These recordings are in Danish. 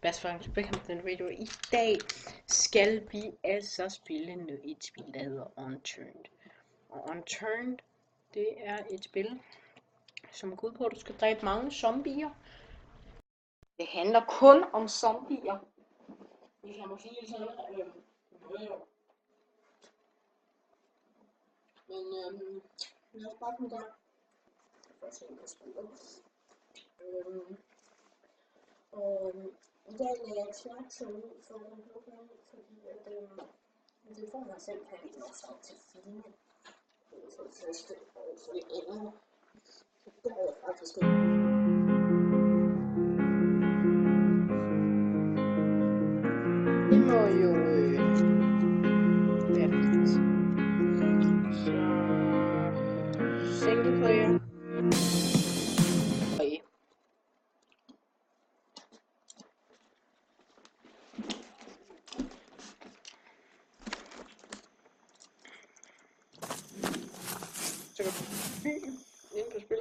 Velkommen til den video. I dag skal vi altså spille et spil, der hedder Unturned. Og Unturned, det er et spil, som går ud på, at du skal dræbe mange zombier. Det handler kun om zombier. Hvis jeg må sige det sådan, men lad os bare komme der. For at se, hvad spiller. Og i dag lægger jeg tværtid ud for at lukke mig ud, fordi det får mig selv kan ikke nok sammen til filmen. For det første, og for det andet, så går jeg faktisk ikke. Det må jo være fint. Så single player. Så går du ind på spil,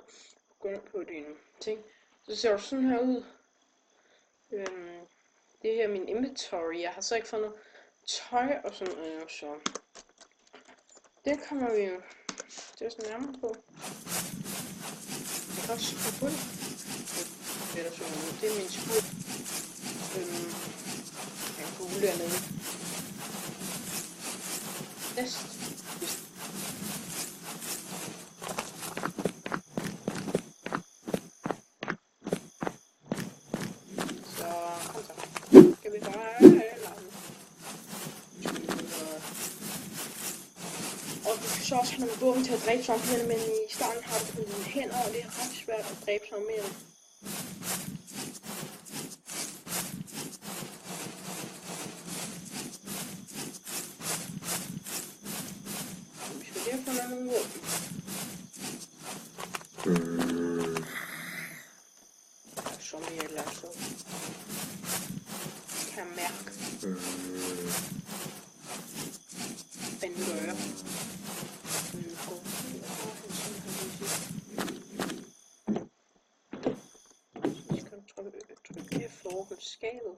gå ind på dine ting, så ser du sådan her ud. Det her er min inventory. Jeg har så ikke fået noget tøj og sådan noget, så det kommer vi jo til at se nærmere på. Jeg kan også få på det. Det er min skur. Jeg kan google dernede. Næst. Og du kan så også have nogle våben til at dræbe zombierne, men i starten har du kun dine hænder, og det er ret svært at dræbe zombierne. Vi skal lige have fundet nogle våben. Der er zombier eller så. Kan jeg mærke. Hvad nu gør jeg? Trykke F over på skabet.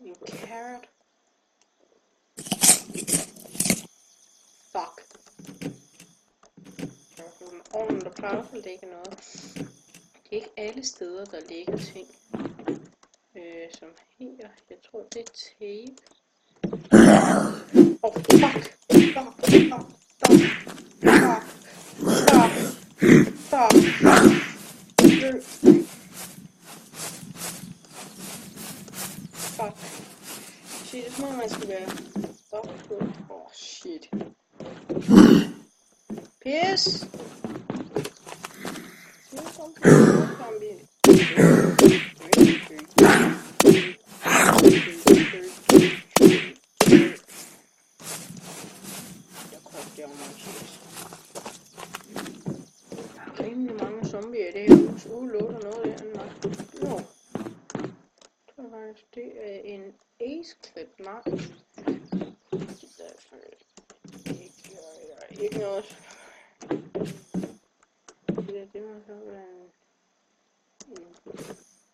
En carrot. Fuck. Der plejer at ligge noget. Det er ikke alle steder, der ligger ting. Som her. Jeg tror, det er tape. Oh, fuck. Fuck. Shit, det er som om man skal være stoppet på. Oh, shit. Pis! Rimelig mange zombier i det her hus. Låter noget der. Nå. Det er en ace clip, nej. Ikke noget. Det må så være en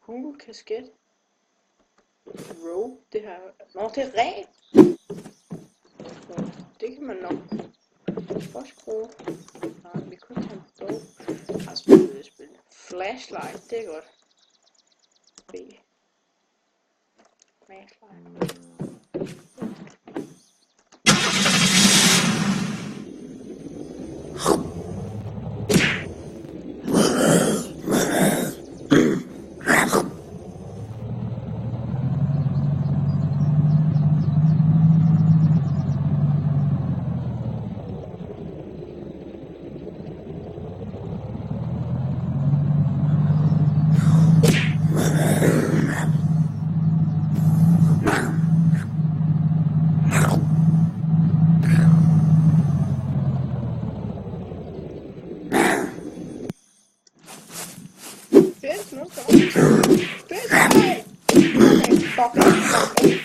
cool kasket. Rope, det her. Nå, det er ren. Det kan man nok også bruge. Nej, vi kunne tage en bog. Jeg har spillet det spil. Flashlight, det er godt. B. Flashlight.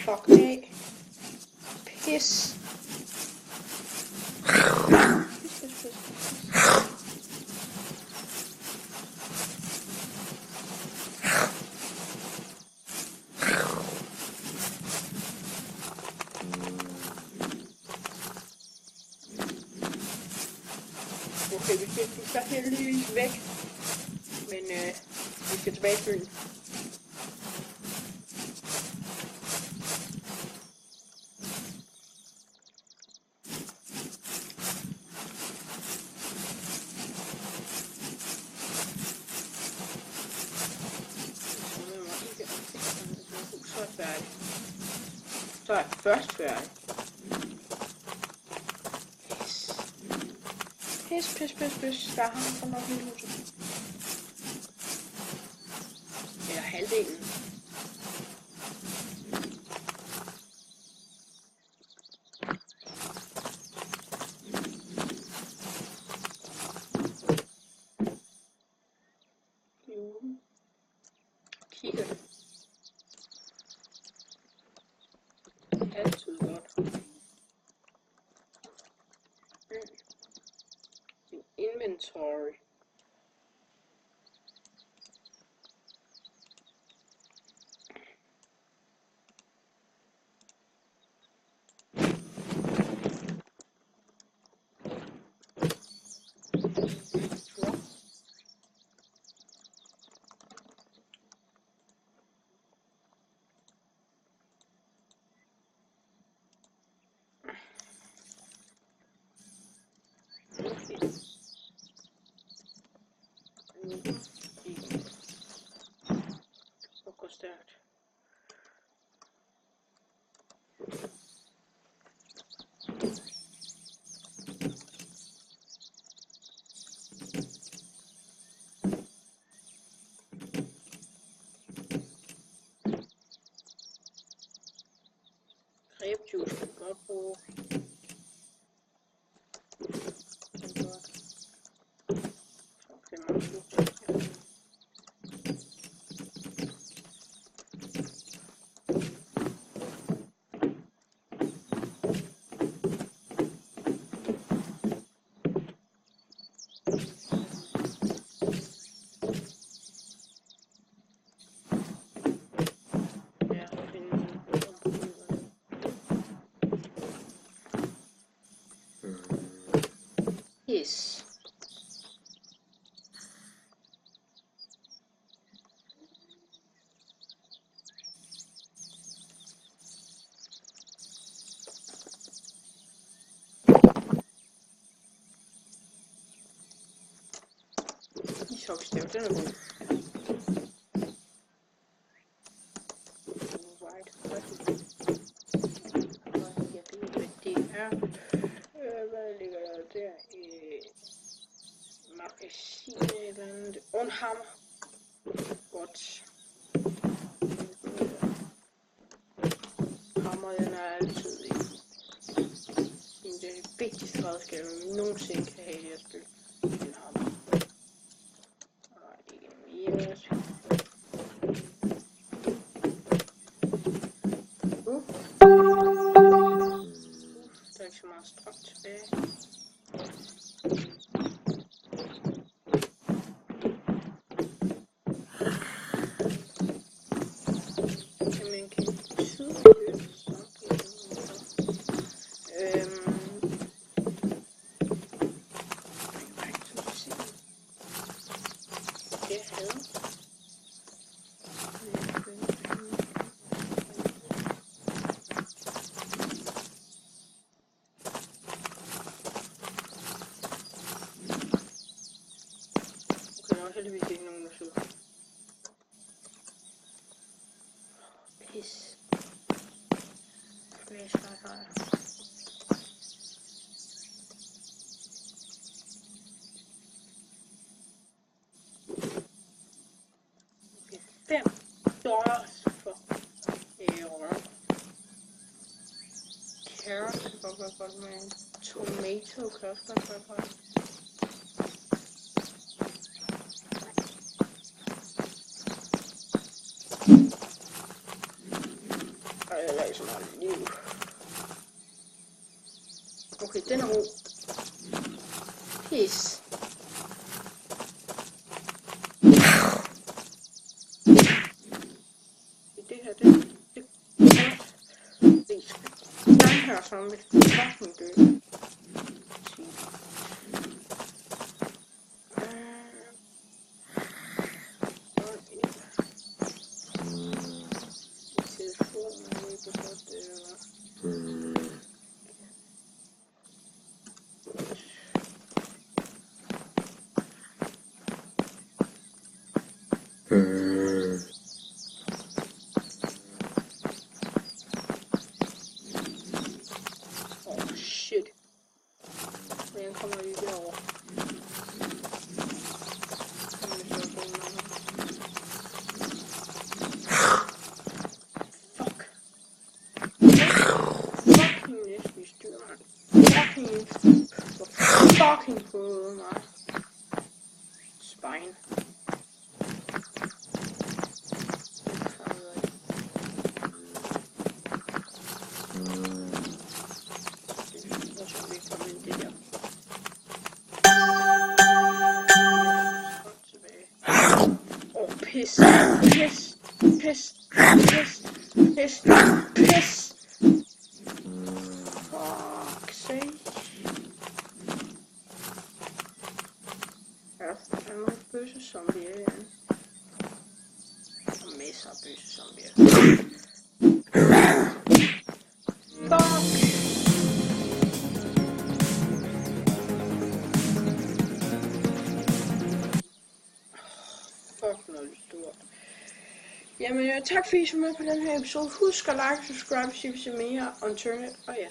Fuck me. Piss. Okay, vi fik så heldigvis væk. Men vi skal tilbage til byen. Så er jeg færdig. Så er jeg først færdig. Pis. Der har han nok hele huset. Eller halvdelen. Kigger det. Altid godt. Inventory. Så går stærkt. Grebjuice kan godt bruge. Yes. Ishockeystav, den er god. Right. Jeg ved, hvad det er. Hvad ligger der der? Magasin eller andet. Og en hammer. Godt. Hammer, den er altid det vigtigste redskab, man nogensinde kan have i det her spil. En hammer. Og ikke mere. Der er ikke så meget strøm tilbage. Heldigvis ikke nogen, der søger. Pis. Flashlight har jeg. Okay, $5 for ære. Carrot kan godt være godt med en tomato kan også godt være godt. Okay, den er god. Pis. Det her, det den her som vil fucking dø. fucking prøvede mig. Spine. Pis, pis, pis, pis, pis, pis. Fuck sake. Ja, der er nogle bøsse zombier igen. Og masser af bøsse zombier. Fuck. Fuck noget stort. Jamen, tak fordi I så med på den her episode. Husk at like, subscribe, hvis I vil se mere Unturned. Og ja.